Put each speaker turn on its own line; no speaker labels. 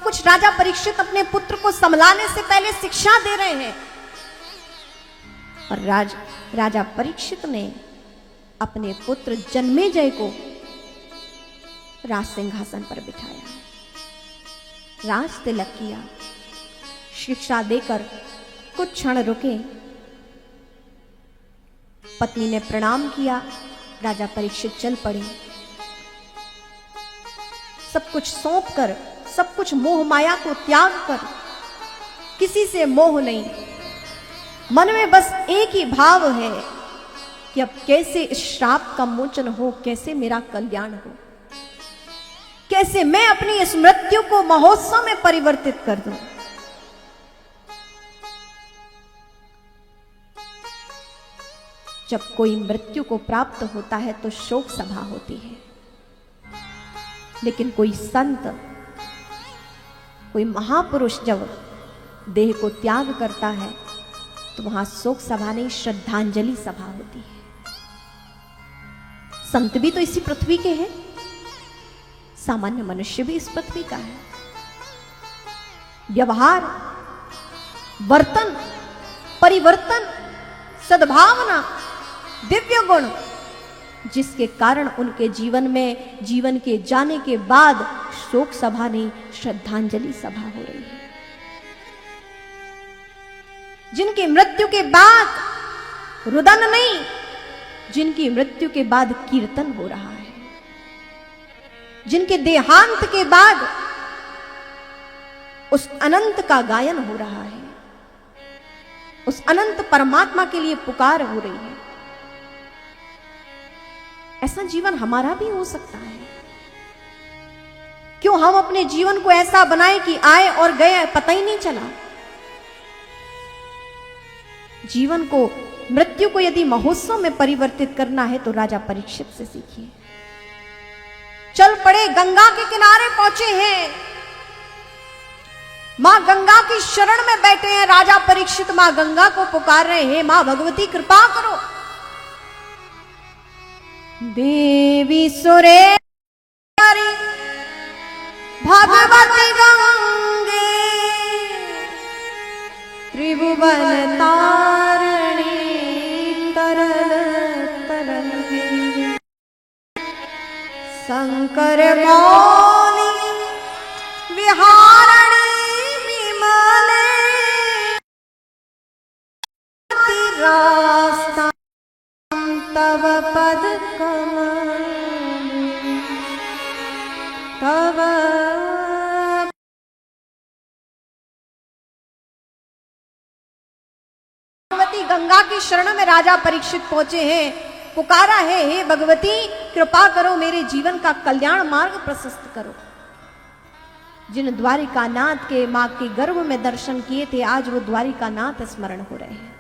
कुछ राजा परीक्षित अपने पुत्र को संभलाने से पहले शिक्षा दे रहे हैं। और राजा परीक्षित ने अपने पुत्र जन्मेजय को राज सिंहासन पर बिठाया, राज तिलक किया, शिक्षा देकर कुछ क्षण रुके। पत्नी ने प्रणाम किया, राजा परीक्षित चल पड़े। सब कुछ सौंप कर, सब कुछ मोह माया को त्याग कर, किसी से मोह नहीं, मन में बस एक ही भाव है कि अब कैसे इस श्राप का मोचन हो, कैसे मेरा कल्याण हो, कैसे मैं अपनी इस मृत्यु को महोत्सव में परिवर्तित कर दूं। जब कोई मृत्यु को प्राप्त होता है तो शोक सभा होती है, लेकिन कोई संत, कोई महापुरुष जब देह को त्याग करता है तो वहां शोक सभा नहीं, श्रद्धांजलि सभा होती है। संत भी तो इसी पृथ्वी के हैं, सामान्य मनुष्य भी इस पृथ्वी का है। व्यवहार, वर्तन, परिवर्तन, सद्भावना, दिव्य गुण, जिसके कारण उनके जीवन में, जीवन के जाने के बाद शोक सभा नहीं, श्रद्धांजलि सभा हो रही है। जिनकी मृत्यु के बाद रुदन नहीं, जिनकी मृत्यु के बाद कीर्तन हो रहा है, जिनके देहांत के बाद उस अनंत का गायन हो रहा है, उस अनंत परमात्मा के लिए पुकार हो रही है। ऐसा जीवन हमारा भी हो सकता है। क्यों हम अपने जीवन को ऐसा बनाएं कि आए और गए पता ही नहीं चला। जीवन को, मृत्यु को यदि महोत्सव में परिवर्तित करना है तो राजा परीक्षित से सीखिए। चल पड़े, गंगा के किनारे पहुंचे हैं, मां गंगा की शरण में बैठे हैं। राजा परीक्षित मां गंगा को पुकार रहे हैं, मां भगवती कृपा करो। देवी सुरेश्वरी भगवती गंगे त्रिभुवन तारिणी तरल तरंगे शंकर मौली विहारणी विमले रास्ता तव पद कमल तव। भगवती गंगा की शरण में राजा परीक्षित पहुंचे हैं, पुकारा है, हे भगवती कृपा करो, मेरे जीवन का कल्याण मार्ग प्रशस्त करो। जिन द्वारिकानाथ के मां के गर्भ में दर्शन किए थे, आज वो द्वारिकानाथ स्मरण हो रहे हैं।